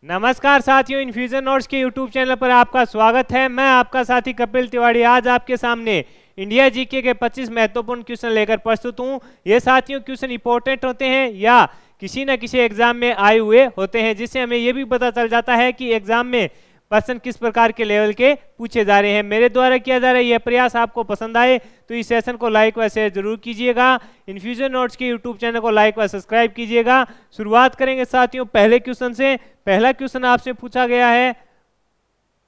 नमस्कार साथियों, infusion notes के यूट्यूब चैनल पर आपका स्वागत है। मैं आपका साथी कपिल तिवारी आज आपके सामने इंडिया जीके के 25 महत्वपूर्ण क्वेश्चन लेकर प्रस्तुत हूं। ये साथियों क्वेश्चन इंपॉर्टेंट होते हैं या किसी न किसी एग्जाम में आए हुए होते हैं, जिससे हमें ये भी पता चल जाता है कि एग्जाम में प्रश्न किस प्रकार के लेवल के पूछे जा रहे हैं। मेरे द्वारा किया जा रहा है यह प्रयास आपको पसंद आए तो इस सेशन को लाइक व शेयर जरूर कीजिएगा। इन्फ्यूजन नोट्स के यूट्यूब चैनल को लाइक व सब्सक्राइब कीजिएगा। शुरुआत करेंगे साथियों पहले क्वेश्चन से। पहला क्वेश्चन आपसे पूछा गया है,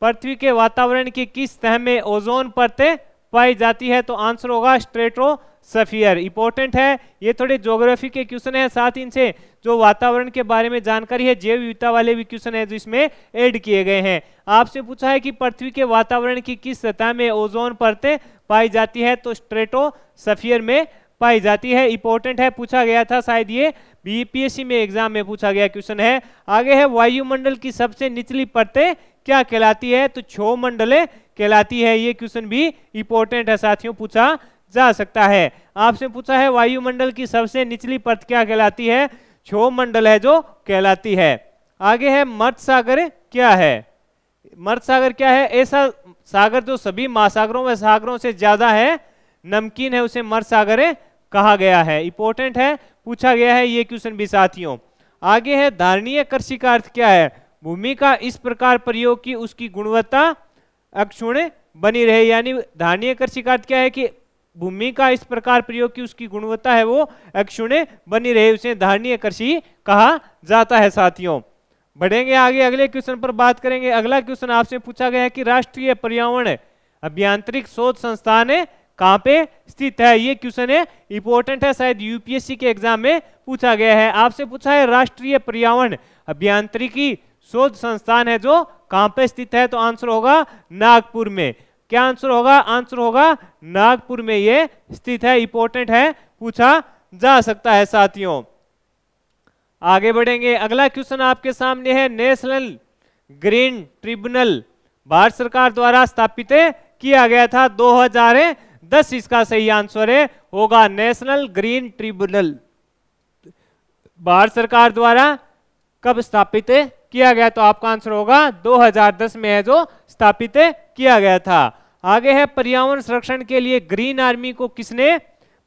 पृथ्वी के वातावरण की किस तह में ओजोन परतें पाई जाती है? तो आंसर होगा स्ट्रेटोस्फीयर। इंपॉर्टेंट है, ये थोड़े ज्योग्राफी के क्वेश्चन है, साथ ही इनसे जो वातावरण के बारे में जानकारी है, जैव विविधता वाले भी क्वेश्चन है जो इसमें ऐड किए गए हैं। आपसे पूछा है कि पृथ्वी के वातावरण की किस सतह में ओजोन परतें पाई जाती है? तो स्ट्रेटोस्फीयर में पाई जाती है। इंपॉर्टेंट है, पूछा गया था, शायद ये बीपीएससी में एग्जाम में पूछा गया क्वेश्चन है। आगे है, वायुमंडल की सबसे निचली परतें क्या कहलाती है? तो क्षोमंडलें कहलाती है। ये क्वेश्चन भी इंपॉर्टेंट है साथियों, पूछा जा सकता है। आपसे पूछा है वायुमंडल की सबसे निचली परत क्या कहलाती है? क्षोमंडल है जो कहलाती है। आगे है, मर्त सागर क्या है? मर्त सागर क्या है? ऐसा सागर जो सभी महासागरों व सागरों से ज्यादा है, नमकीन है, उसे मर्त सागर कहा गया है। इंपॉर्टेंट है, पूछा गया है ये क्वेश्चन भी साथियों। आगे है, धारणीय कृषि का अर्थ क्या है? भूमि का इस प्रकार प्रयोग की उसकी गुणवत्ता अक्षुण्ण बनी रहे। यानी धारणीय कृषि का अर्थ क्या है कि भूमि का इस प्रकार प्रयोग की उसकी गुणवत्ता है वो अक्षुण्ण बनी रहे, उसे धारणीय कृषि कहा जाता है साथियों। बढ़ेंगे आगे, अगले क्वेश्चन पर बात करेंगे। अगला क्वेश्चन आपसे पूछा गया है कि राष्ट्रीय पर्यावरण अभियांत्रिक शोध संस्थान कहाँ पे स्थित है? ये क्वेश्चन है, इंपॉर्टेंट है, शायद यूपीएससी के एग्जाम में पूछा गया है। आपसे पूछा है राष्ट्रीय पर्यावरण अभियांत्रिकी शोध संस्थान है जो कहाँ पे स्थित है? तो आंसर होगा नागपुर में। क्या आंसर होगा? आंसर होगा नागपुर में ये स्थित है। इंपॉर्टेंट है, पूछा जा सकता है साथियों। आगे बढ़ेंगे, अगला क्वेश्चन आपके सामने है, नेशनल ग्रीन ट्रिब्यूनल भारत सरकार द्वारा स्थापित किया गया था 2010। इसका सही आंसर होगा नेशनल ग्रीन ट्रिब्यूनल भारत सरकार द्वारा कब स्थापित किया गया? तो आपका आंसर होगा 2010 में है जो स्थापित किया गया था। आगे है, पर्यावरण संरक्षण के लिए ग्रीन आर्मी को किसने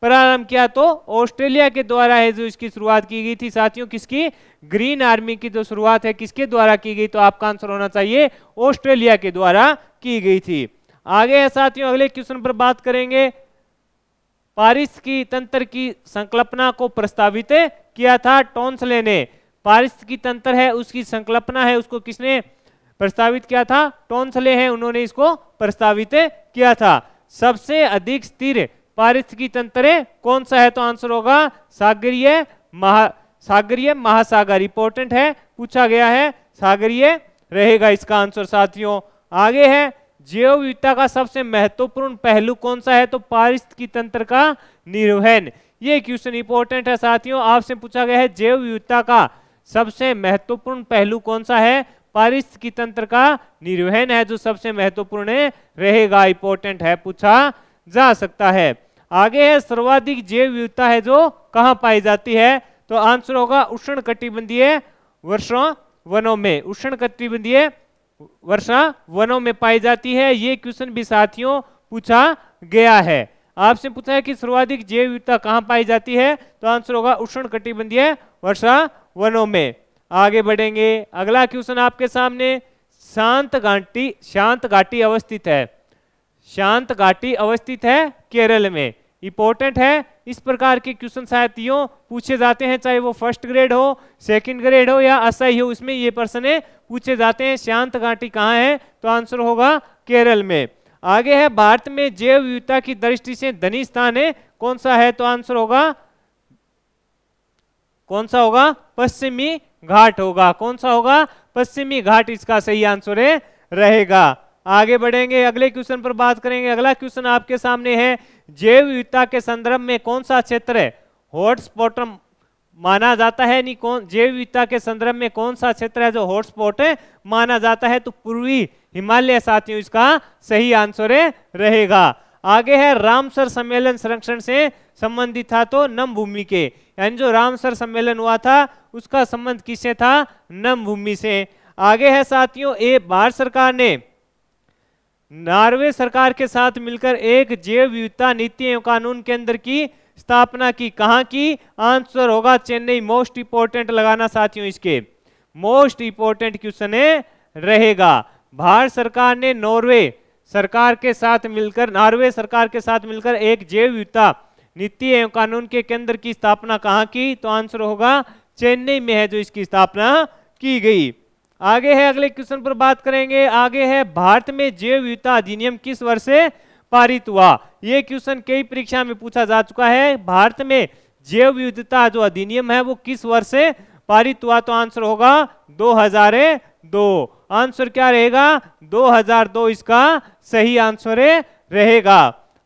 प्रारंभ किया? तो ऑस्ट्रेलिया के द्वारा है जो इसकी शुरुआत की गई थी साथियों। किसकी? ग्रीन आर्मी की जो शुरुआत है किसके द्वारा की गई? तो आपका आंसर होना चाहिए ऑस्ट्रेलिया के द्वारा की गई थी। आगे है साथियों, अगले क्वेश्चन पर बात करेंगे। पारिस्थितिकी तंत्र की संकल्पना को प्रस्तावित किया था टोंसले ने। पारिस्थितिकी तंत्र है उसकी संकल्पना है, उसको किसने प्रस्तावित किया था? टोंसले हैं, उन्होंने इसको प्रस्तावित किया था। सबसे अधिक स्थिर पारिस्थितिकी तंत्र कौन सा है? तो आंसर होगा सागरीय महासागर। इंपॉर्टेंट है, पूछा गया है, सागरीय रहेगा इसका आंसर साथियों। आगे है, जैव विविधता का सबसे महत्वपूर्ण पहलू कौन सा है? तो पारिस्थितिकी तंत्र का निर्वहन। ये क्वेश्चन इंपॉर्टेंट है साथियों, आपसे पूछा गया है जैव विविधता का सबसे महत्वपूर्ण पहलू कौन सा है? पारिस्थितिकी तंत्र का निर्वहन है जो सबसे महत्वपूर्ण रहेगा। इंपॉर्टेंट है, पूछा जा सकता है। आगे है, सर्वाधिक जैव विविधता है जो कहां पाई जाती है? तो आंसर होगा उष्णकटिबंधीय वर्षा वनों में। उष्णकटिबंधीय वर्षा वनों में पाई जाती है। ये क्वेश्चन भी साथियों पूछा गया है। आपसे पूछा है कि सर्वाधिक जैव विविधता कहां पाई जाती है? तो आंसर होगा उष्णकटिबंधीय वर्षा वनों में। आगे बढ़ेंगे, अगला क्वेश्चन आपके सामने, शांत घाटी अवस्थित है। शांत घाटी अवस्थित है केरल में। इंपॉर्टेंट है, इस प्रकार के क्वेश्चन साथियों पूछे जाते हैं, चाहे वो फर्स्ट ग्रेड हो, सेकंड ग्रेड हो या असही हो, उसमें ये प्रश्न पूछे जाते हैं। शांत घाटी कहाँ है? तो आंसर होगा केरल में। आगे है, भारत में जैव विविधता की दृष्टि से धनी स्थान कौन सा है? तो आंसर होगा कौन सा होगा? पश्चिमी घाट होगा। कौन सा होगा? पश्चिमी घाट इसका सही आंसर रहेगा। आगे बढ़ेंगे, अगले क्वेश्चन पर बात करेंगे। अगला क्वेश्चन आपके सामने है, जैव विविधता के संदर्भ में कौन सा क्षेत्र हॉटस्पॉट माना जाता है? नहीं, कौन जैव विविधता के संदर्भ में कौन सा क्षेत्र है जो हॉटस्पॉट माना जाता है? तो पूर्वी हिमालय साथियों इसका सही आंसर रहेगा। आगे है, रामसर सम्मेलन संरक्षण से संबंधित था तो नम भूमि के, यानी जो रामसर सम्मेलन हुआ था उसका संबंध किससे था? नम भूमि से। आगे है साथियों, ए भारत सरकार ने नॉर्वे सरकार के साथ मिलकर एक जैव विविधता नीति एवं कानून केंद्र की स्थापना की। कहां की? आंसर होगा चेन्नई। मोस्ट इंपोर्टेंट लगाना साथियों, इसके मोस्ट इंपोर्टेंट क्वेश्चन रहेगा। भारत सरकार ने नॉर्वे सरकार के साथ मिलकर एक जैव विविधता नीति एवं कानून के केंद्र की स्थापना कहां की? तो आंसर होगा चेन्नई में है जो इसकी स्थापना की गई। आगे है, अगले क्वेश्चन पर बात करेंगे। आगे है, भारत में जैव विविधता अधिनियम किस वर्ष से पारित हुआ? यह क्वेश्चन कई परीक्षा में पूछा जा चुका है। भारत में जैव विविधता जो अधिनियम है वो किस वर्ष से पारित हुआ? तो आंसर होगा 2002। आंसर क्या रहेगा? 2002 इसका सही आंसर रहेगा।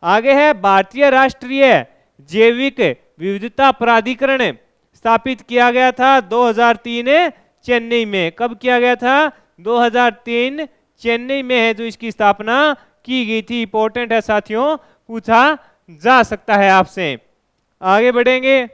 आगे है, भारतीय राष्ट्रीय जैविक विविधता प्राधिकरण स्थापित किया गया था 2003 चेन्नई में। कब किया गया था? 2003 चेन्नई में है जो इसकी स्थापना की गई थी। इंपॉर्टेंट है साथियों, पूछा जा सकता है आपसे। आगे बढ़ेंगे।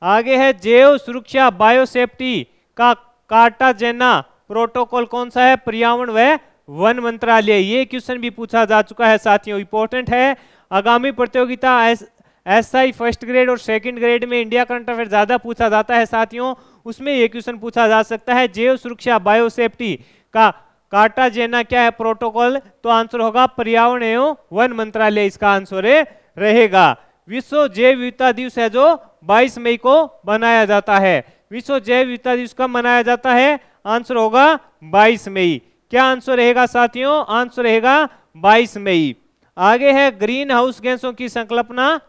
आगे है, जैव सुरक्षा बायोसेफ्टी का कार्टाजेना प्रोटोकॉल कौन सा है? पर्यावरण व वन मंत्रालय। ये क्वेश्चन भी पूछा जा चुका है साथियों, इंपॉर्टेंट है। आगामी प्रतियोगिता एसआई फर्स्ट ग्रेड और सेकंड ग्रेड में इंडिया करंट अफेयर ज्यादा पूछा जाता है साथियों, उसमें ये क्वेश्चन पूछा जा सकता है। जैव सुरक्षा बायोसेफ्टी का कार्टाजेना क्या है प्रोटोकॉल? तो आंसर होगा पर्यावरण एवं वन मंत्रालय इसका आंसर रहेगा। विश्व जैव विविधता दिवस है जो 22 मई को मनाया जाता है। विश्व जैव विविधता दिवस कब मनाया जाता है? आंसर होगा 22 मई। क्या आंसर रहेगा साथियों? आंसर रहेगा 22 मई। आगे है, ग्रीन हाउस गैसों की संकल्पना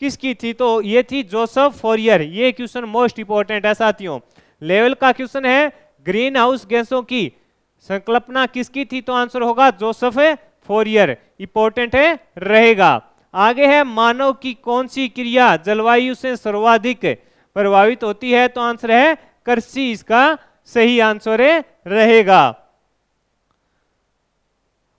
किसकी थी? तो ये थी जोसेफ फोरियर। ये क्वेश्चन मोस्ट इंपोर्टेंट है साथियों, लेवल का क्वेश्चन है। ग्रीन हाउस गैसों की संकल्पना किसकी थी? तो आंसर होगा जोसेफ फोरियर। इंपॉर्टेंट रहेगा। आगे है, मानव की कौन सी क्रिया जलवायु से सर्वाधिक प्रभावित होती है? तो आंसर है कृषि इसका सही आंसर रहेगा।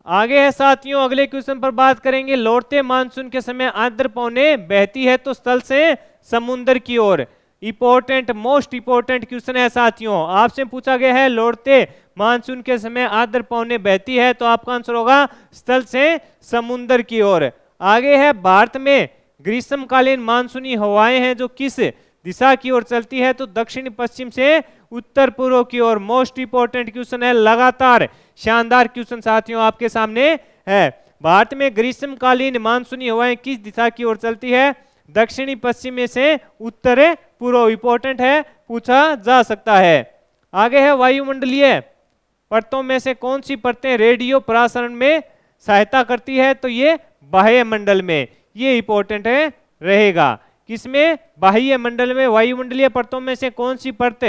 आगे है साथियों, अगले क्वेश्चन पर बात करेंगे। लौटते मानसून के समय आर्द्र पवनें बहती है तो स्थल से समुद्र की ओर। इंपॉर्टेंट, मोस्ट इंपॉर्टेंट क्वेश्चन है साथियों, आपसे पूछा गया है लौटते मानसून के समय आर्द्र पवनें बहती है तो आपका आंसर होगा स्थल से समुद्र की ओर। आगे है, भारत में ग्रीष्मकालीन मानसूनी हवाएं हैं जो किस दिशा की ओर चलती है? तो दक्षिण पश्चिम से उत्तर पूर्व की ओर। मोस्ट इंपोर्टेंट क्वेश्चन है, लगातार शानदार क्वेश्चन साथियों आपके सामने है। भारत में ग्रीष्मकालीन मानसूनी हवाएं किस दिशा की ओर चलती है? दक्षिणी पश्चिम में से उत्तर पूर्व। इंपॉर्टेंट है, पूछा जा सकता है। आगे है, वायुमंडलीय परतों में से कौन सी परतें रेडियो प्रसारण में सहायता करती है? तो ये बाह्य मंडल में। ये इंपॉर्टेंट रहेगा। किसमें? बाह्य मंडल में। वायुमंडलीय परतों में से कौन सी परत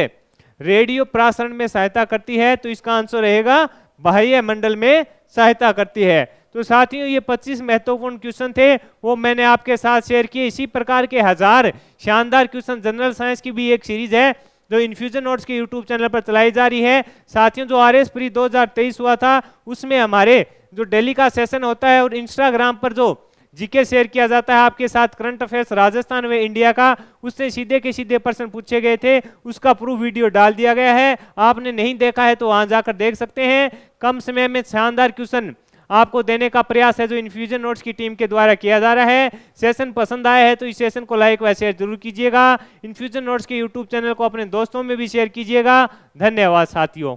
रेडियो प्रसारण में सहायता करती है? तो इसका आंसर रहेगा बाह्य मंडल में सहायता करती है। तो साथियों, ये 25 महत्वपूर्ण क्वेश्चन थे वो मैंने आपके साथ शेयर किए। इसी प्रकार के 1000 शानदार क्वेश्चन जनरल साइंस की भी एक सीरीज है जो इन्फ्यूजन नोट्स के यूट्यूब चैनल पर चलाई जा रही है। साथियों, जो आरएस प्री 2023 हुआ था उसमें हमारे जो डेली का सेशन होता है और इंस्टाग्राम पर जो जीके शेयर किया जाता है आपके साथ, करंट अफेयर्स राजस्थान व इंडिया का, उससे सीधे के सीधे प्रश्न पूछे गए थे, उसका प्रूफ वीडियो डाल दिया गया है। आपने नहीं देखा है तो वहां जाकर देख सकते हैं। कम समय में शानदार क्वेश्चन आपको देने का प्रयास है जो इन्फ्यूजन नोट्स की टीम के द्वारा किया जा रहा है। सेशन पसंद आया है तो इस सेशन को लाइक व शेयर जरूर कीजिएगा। इन्फ्यूजन नोट्स के यूट्यूब चैनल को अपने दोस्तों में भी शेयर कीजिएगा। धन्यवाद साथियों।